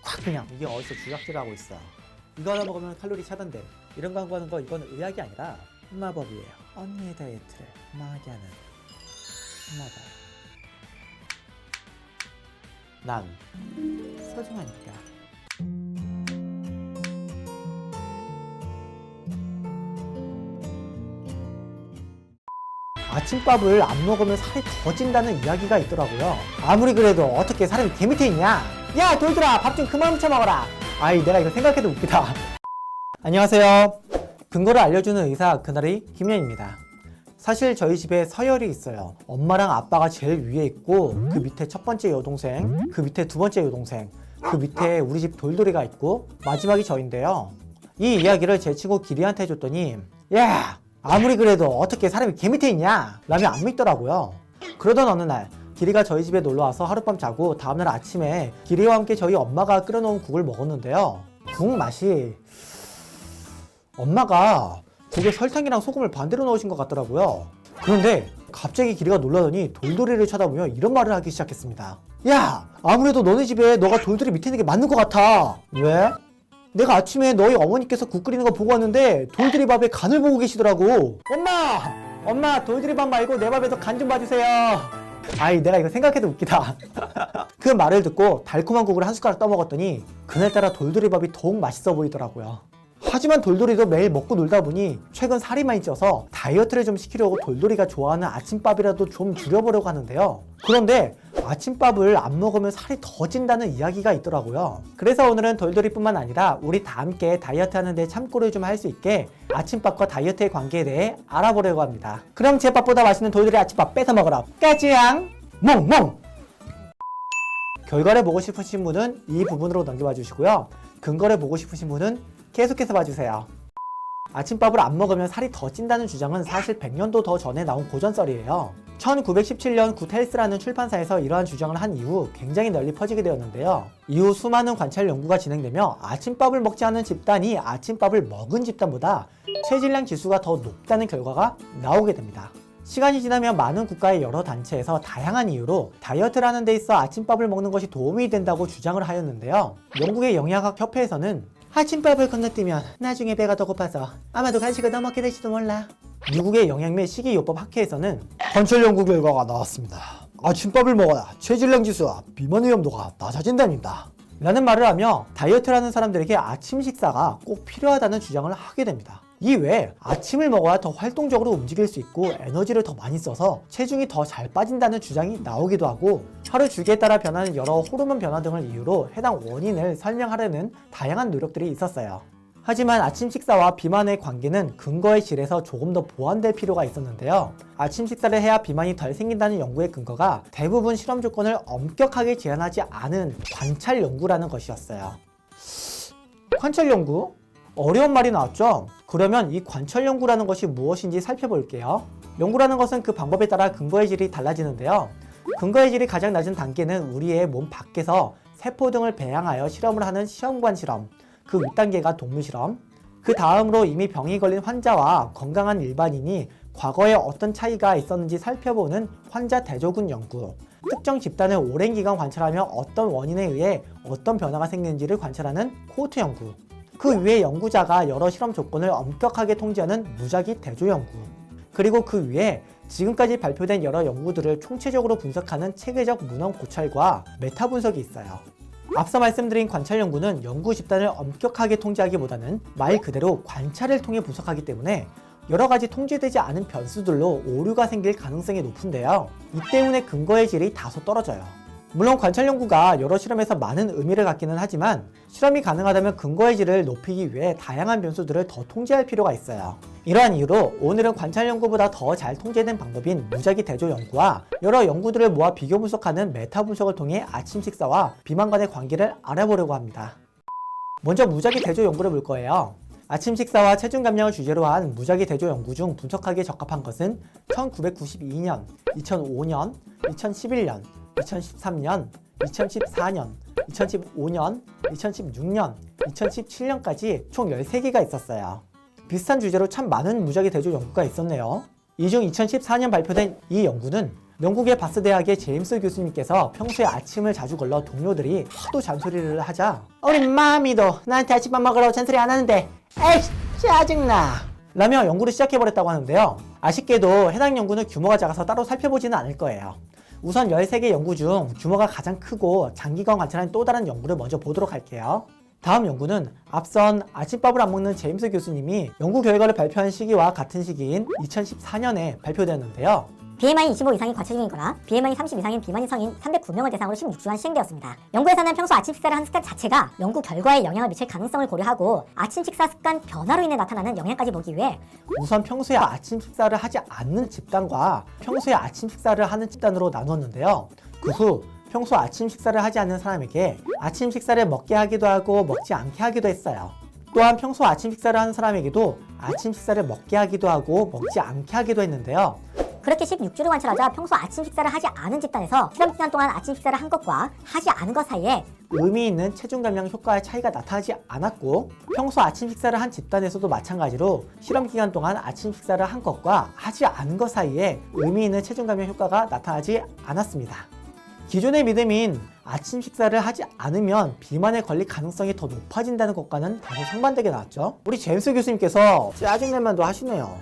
확 그냥 이게 어디서 주작질하고 있어. 이거 하나 먹으면 칼로리 차단됨. 이런 광고 하는 거 이건 의학이 아니라 마법이에요. 언니의 다이어트를 망하게 하는 마법. 난 소중하니까. 아침밥을 안 먹으면 살이 더 찐다는 이야기가 있더라고요. 아무리 그래도 어떻게 사람이 개 밑에 있냐? 야 돌들아, 밥 좀 그만 무쳐 먹어라. 아이, 내가 이거 생각해도 웃기다. 안녕하세요. 근거를 알려주는 의사 그날의 김현입니다. 사실 저희 집에 서열이 있어요. 엄마랑 아빠가 제일 위에 있고, 그 밑에 첫 번째 여동생, 그 밑에 두 번째 여동생, 그 밑에 우리 집 돌돌이가 있고, 마지막이 저인데요. 이 이야기를 제 친구 기리한테 해줬더니, 야, 아무리 그래도 어떻게 사람이 개 밑에 있냐? 라며 안 믿더라고요. 그러던 어느 날 기리가 저희 집에 놀러와서 하룻밤 자고 다음날 아침에 기리와 함께 저희 엄마가 끓여놓은 국을 먹었는데요. 국 맛이 엄마가 국에 설탕이랑 소금을 반대로 넣으신 것 같더라고요. 그런데 갑자기 기리가 놀라더니 돌돌이를 쳐다보며 이런 말을 하기 시작했습니다. 야, 아무래도 너네 집에 너가 돌돌이 밑에 있는 게 맞는 것 같아. 왜? 내가 아침에 너희 어머니께서 국 끓이는 거 보고 왔는데 돌돌이 밥에 간을 보고 계시더라고. 엄마 돌돌이 밥 말고 내 밥에도 간 좀 봐주세요. 아이, 내가 이거 생각해도 웃기다. 그 말을 듣고 달콤한 국을 한 숟가락 떠먹었더니 그날따라 돌돌이 밥이 더욱 맛있어 보이더라고요. 하지만 돌돌이도 매일 먹고 놀다 보니 최근 살이 많이 쪄서 다이어트를 좀 시키려고 돌돌이가 좋아하는 아침밥이라도 좀 줄여보려고 하는데요. 그런데 아침밥을 안 먹으면 살이 더 찐다는 이야기가 있더라고요. 그래서 오늘은 돌돌이뿐만 아니라 우리 다 함께 다이어트 하는데 참고를 좀 할 수 있게 아침밥과 다이어트의 관계에 대해 알아보려고 합니다. 그럼 제 밥보다 맛있는 돌돌이 아침밥 뺏어 먹으러 까지양 멍멍! 결과를 보고 싶으신 분은 이 부분으로 넘겨봐 주시고요. 근거를 보고 싶으신 분은 계속해서 봐주세요. 아침밥을 안 먹으면 살이 더 찐다는 주장은 사실 100년도 더 전에 나온 고전설이에요. 1917년 굿헬스라는 출판사에서 이러한 주장을 한 이후 굉장히 널리 퍼지게 되었는데요. 이후 수많은 관찰 연구가 진행되며 아침밥을 먹지 않은 집단이 아침밥을 먹은 집단보다 체질량 지수가 더 높다는 결과가 나오게 됩니다. 시간이 지나면 많은 국가의 여러 단체에서 다양한 이유로 다이어트를 하는 데 있어 아침밥을 먹는 것이 도움이 된다고 주장을 하였는데요. 영국의 영양학 협회에서는 아침밥을 건너뛰면 나중에 배가 더 고파서 아마도 간식을 더 먹게 될지도 몰라. 미국의 영양 및 식이요법 학회에서는 관찰 연구 결과가 나왔습니다. 아침밥을 먹어야 체질량 지수와 비만 위험도가 낮아진답니다. 라는 말을 하며 다이어트를 하는 사람들에게 아침 식사가 꼭 필요하다는 주장을 하게 됩니다. 이외에 아침을 먹어야 더 활동적으로 움직일 수 있고 에너지를 더 많이 써서 체중이 더 잘 빠진다는 주장이 나오기도 하고, 하루 주기에 따라 변하는 여러 호르몬 변화 등을 이유로 해당 원인을 설명하려는 다양한 노력들이 있었어요. 하지만 아침 식사와 비만의 관계는 근거의 질에서 조금 더 보완될 필요가 있었는데요. 아침 식사를 해야 비만이 덜 생긴다는 연구의 근거가 대부분 실험 조건을 엄격하게 제한하지 않은 관찰 연구라는 것이었어요. 관찰 연구? 어려운 말이 나왔죠? 그러면 이 관찰 연구라는 것이 무엇인지 살펴볼게요. 연구라는 것은 그 방법에 따라 근거의 질이 달라지는데요. 근거의 질이 가장 낮은 단계는 우리의 몸 밖에서 세포 등을 배양하여 실험을 하는 시험관 실험, 그 윗단계가 동물 실험, 그 다음으로 이미 병이 걸린 환자와 건강한 일반인이 과거에 어떤 차이가 있었는지 살펴보는 환자 대조군 연구, 특정 집단을 오랜 기간 관찰하며 어떤 원인에 의해 어떤 변화가 생기는지를 관찰하는 코호트 연구, 그 위에 연구자가 여러 실험 조건을 엄격하게 통제하는 무작위 대조 연구, 그리고 그 위에 지금까지 발표된 여러 연구들을 총체적으로 분석하는 체계적 문헌 고찰과 메타 분석이 있어요. 앞서 말씀드린 관찰 연구는 연구 집단을 엄격하게 통제하기보다는 말 그대로 관찰을 통해 분석하기 때문에 여러 가지 통제되지 않은 변수들로 오류가 생길 가능성이 높은데요. 이 때문에 근거의 질이 다소 떨어져요. 물론 관찰 연구가 여러 실험에서 많은 의미를 갖기는 하지만 실험이 가능하다면 근거의 질을 높이기 위해 다양한 변수들을 더 통제할 필요가 있어요. 이러한 이유로 오늘은 관찰 연구보다 더 잘 통제된 방법인 무작위 대조 연구와 여러 연구들을 모아 비교 분석하는 메타 분석을 통해 아침 식사와 비만 간의 관계를 알아보려고 합니다. 먼저 무작위 대조 연구를 볼 거예요. 아침 식사와 체중 감량을 주제로 한 무작위 대조 연구 중 분석하기에 적합한 것은 1992년, 2005년, 2011년, 2013년, 2014년, 2015년, 2016년, 2017년까지 총 13개가 있었어요. 비슷한 주제로 참 많은 무작위 대조 연구가 있었네요. 이 중 2014년 발표된 이 연구는 영국의 바스 대학의 제임스 교수님께서 평소에 아침을 자주 걸러 동료들이 하도 잔소리를 하자 우리 마미도 나한테 아침밥 먹으라고 잔소리 안 하는데 에이 짜증나 라며 연구를 시작해버렸다고 하는데요. 아쉽게도 해당 연구는 규모가 작아서 따로 살펴보지는 않을 거예요. 우선 13개 연구 중 규모가 가장 크고 장기간 관찰한 또 다른 연구를 먼저 보도록 할게요. 다음 연구는 앞선 아침밥을 안 먹는 제임스 교수님이 연구 결과를 발표한 시기와 같은 시기인 2014년에 발표되었는데요. BMI 25 이상이 과체중이거나 BMI 30 이상인 비만인 성인 309명을 대상으로 16주간 시행되었습니다. 연구에서는 평소 아침 식사를 하는 습관 자체가 연구 결과에 영향을 미칠 가능성을 고려하고 아침 식사 습관 변화로 인해 나타나는 영향까지 보기 위해 우선 평소에 아침 식사를 하지 않는 집단과 평소에 아침 식사를 하는 집단으로 나누었는데요. 그 후 평소 아침 식사를 하지 않는 사람에게 아침 식사를 먹게 하기도 하고 먹지 않게 하기도 했어요. 또한 평소 아침 식사를 하는 사람에게도 아침 식사를 먹게 하기도 하고 먹지 않게 하기도 했는데요. 그렇게 16주를 관찰하자 평소 아침 식사를 하지 않은 집단에서 실험 기간 동안 아침 식사를 한 것과 하지 않은 것 사이에 의미 있는 체중 감량 효과의 차이가 나타나지 않았고 평소 아침 식사를 한 집단에서도 마찬가지로 실험 기간 동안 아침 식사를 한 것과 하지 않은 것 사이에 의미 있는 체중 감량 효과가 나타나지 않았습니다. 기존의 믿음인 아침 식사를 하지 않으면 비만에 걸릴 가능성이 더 높아진다는 것과는 다소 상반되게 나왔죠. 우리 제임스 교수님께서 짜증낼 만도 하시네요.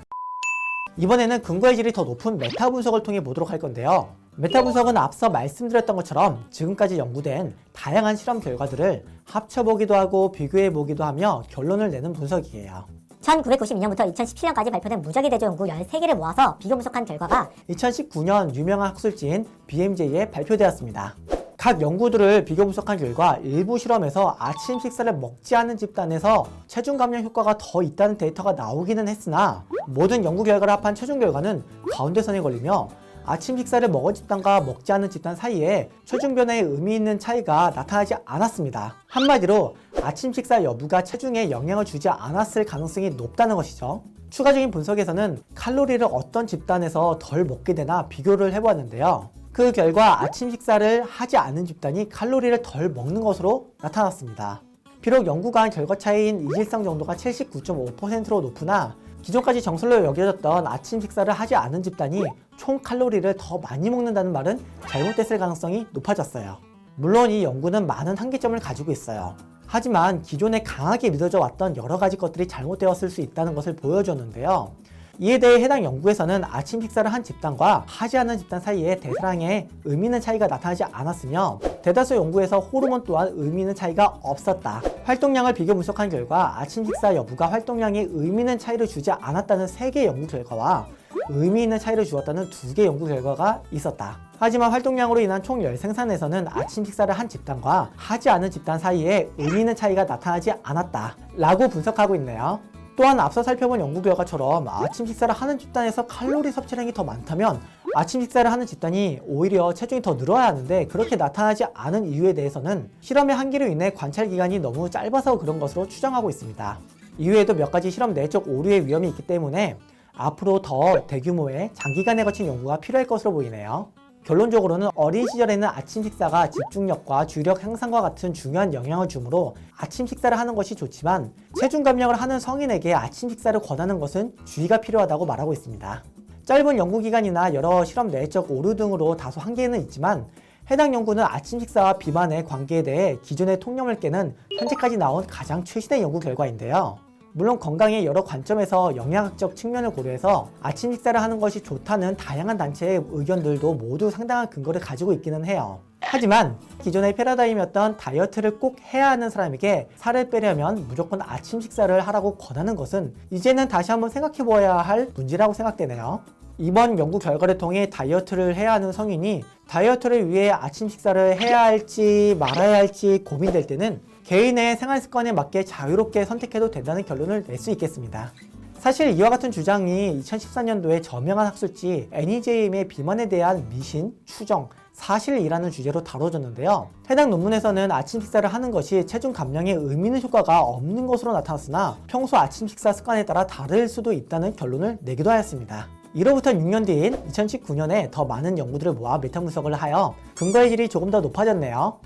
이번에는 근거의 질이 더 높은 메타 분석을 통해 보도록 할 건데요. 메타 분석은 앞서 말씀드렸던 것처럼 지금까지 연구된 다양한 실험 결과들을 합쳐보기도 하고 비교해보기도 하며 결론을 내는 분석이에요. 1992년부터 2017년까지 발표된 무작위 대조 연구 13개를 모아서 비교 분석한 결과가 2019년 유명한 학술지인 BMJ에 발표되었습니다. 각 연구들을 비교 분석한 결과 일부 실험에서 아침 식사를 먹지 않은 집단에서 체중 감량 효과가 더 있다는 데이터가 나오기는 했으나 모든 연구 결과를 합한 최종 결과는 가운데선에 걸리며 아침 식사를 먹은 집단과 먹지 않은 집단 사이에 체중 변화에 의미 있는 차이가 나타나지 않았습니다. 한마디로 아침 식사 여부가 체중에 영향을 주지 않았을 가능성이 높다는 것이죠. 추가적인 분석에서는 칼로리를 어떤 집단에서 덜 먹게 되나 비교를 해보았는데요. 그 결과 아침 식사를 하지 않은 집단이 칼로리를 덜 먹는 것으로 나타났습니다. 비록 연구가 한 결과 차이인 이질성 정도가 79.5%로 높으나 기존까지 정설로 여겨졌던 아침 식사를 하지 않은 집단이 총 칼로리를 더 많이 먹는다는 말은 잘못됐을 가능성이 높아졌어요. 물론 이 연구는 많은 한계점을 가지고 있어요. 하지만 기존에 강하게 믿어져 왔던 여러 가지 것들이 잘못되었을 수 있다는 것을 보여줬는데요. 이에 대해 해당 연구에서는 아침 식사를 한 집단과 하지 않은 집단 사이에 대사량의 의미 있는 차이가 나타나지 않았으며 대다수 연구에서 호르몬 또한 의미 있는 차이가 없었다. 활동량을 비교 분석한 결과 아침 식사 여부가 활동량에 의미 있는 차이를 주지 않았다는 3개 연구 결과와 의미 있는 차이를 주었다는 2개 연구 결과가 있었다. 하지만 활동량으로 인한 총 열 생산에서는 아침 식사를 한 집단과 하지 않은 집단 사이에 의미 있는 차이가 나타나지 않았다 라고 분석하고 있네요. 또한 앞서 살펴본 연구 결과처럼 아침 식사를 하는 집단에서 칼로리 섭취량이 더 많다면 아침 식사를 하는 집단이 오히려 체중이 더 늘어야 하는데 그렇게 나타나지 않은 이유에 대해서는 실험의 한계로 인해 관찰 기간이 너무 짧아서 그런 것으로 추정하고 있습니다. 이외에도 몇 가지 실험 내적 오류의 위험이 있기 때문에 앞으로 더 대규모의 장기간에 거친 연구가 필요할 것으로 보이네요. 결론적으로는 어린 시절에는 아침 식사가 집중력과 주의력 향상과 같은 중요한 영향을 주므로 아침 식사를 하는 것이 좋지만 체중 감량을 하는 성인에게 아침 식사를 권하는 것은 주의가 필요하다고 말하고 있습니다. 짧은 연구 기간이나 여러 실험 내적 오류 등으로 다소 한계는 있지만 해당 연구는 아침 식사와 비만의 관계에 대해 기존의 통념을 깨는 현재까지 나온 가장 최신의 연구 결과인데요. 물론 건강의 여러 관점에서 영양학적 측면을 고려해서 아침 식사를 하는 것이 좋다는 다양한 단체의 의견들도 모두 상당한 근거를 가지고 있기는 해요. 하지만 기존의 패러다임이었던 다이어트를 꼭 해야 하는 사람에게 살을 빼려면 무조건 아침 식사를 하라고 권하는 것은 이제는 다시 한번 생각해 보아야 할 문제라고 생각되네요. 이번 연구 결과를 통해 다이어트를 해야 하는 성인이 다이어트를 위해 아침 식사를 해야 할지 말아야 할지 고민될 때는 개인의 생활 습관에 맞게 자유롭게 선택해도 된다는 결론을 낼 수 있겠습니다. 사실 이와 같은 주장이 2014년도에 저명한 학술지 NEJM의 비만에 대한 미신, 추정, 사실이라는 주제로 다뤄졌는데요. 해당 논문에서는 아침 식사를 하는 것이 체중 감량에 의미 있는 효과가 없는 것으로 나타났으나 평소 아침 식사 습관에 따라 다를 수도 있다는 결론을 내기도 하였습니다. 이로부터 6년 뒤인 2019년에 더 많은 연구들을 모아 메타 분석을 하여 근거의 질이 조금 더 높아졌네요.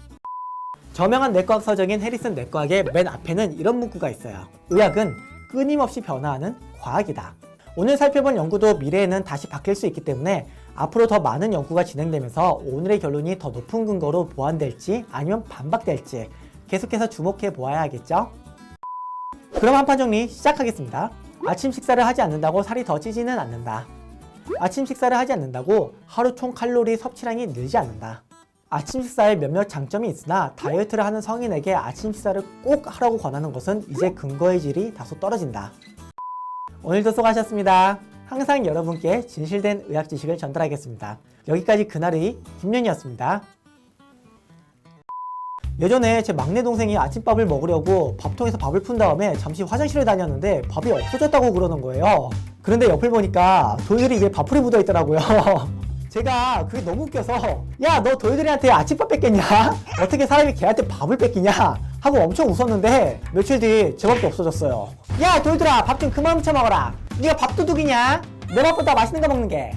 저명한 내과학 서적인 해리슨 내과학의 맨 앞에는 이런 문구가 있어요. 의학은 끊임없이 변화하는 과학이다. 오늘 살펴본 연구도 미래에는 다시 바뀔 수 있기 때문에 앞으로 더 많은 연구가 진행되면서 오늘의 결론이 더 높은 근거로 보완될지 아니면 반박될지 계속해서 주목해 보아야 하겠죠? 그럼 한판 정리 시작하겠습니다. 아침 식사를 하지 않는다고 살이 더 찌지는 않는다. 아침 식사를 하지 않는다고 하루 총 칼로리 섭취량이 늘지 않는다. 아침 식사에 몇몇 장점이 있으나 다이어트를 하는 성인에게 아침 식사를 꼭 하라고 권하는 것은 이제 근거의 질이 다소 떨어진다. 오늘도 수고하셨습니다. 항상 여러분께 진실된 의학 지식을 전달하겠습니다. 여기까지 그날의 김연이었습니다. 예전에 제 막내 동생이 아침밥을 먹으려고 밥통에서 밥을 푼 다음에 잠시 화장실을 다녔는데 밥이 없어졌다고 그러는 거예요. 그런데 옆을 보니까 돌들이 입에 밥풀이 묻어 있더라고요. 제가 그게 너무 웃겨서 야, 너 돌들이한테 아침밥 뺏겠냐? 어떻게 사람이 걔한테 밥을 뺏기냐? 하고 엄청 웃었는데 며칠 뒤 제 밥도 없어졌어요. 야, 돌들아, 밥 좀 그만 훔쳐 먹어라. 네가 밥도둑이냐? 내 밥보다 맛있는 거 먹는 게.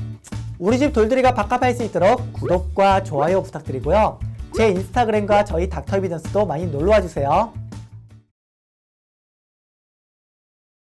우리 집 돌들이가 밥값할 수 있도록 구독과 좋아요 부탁드리고요. 제 인스타그램과 저희 닥터 에비던스도 많이 놀러와 주세요.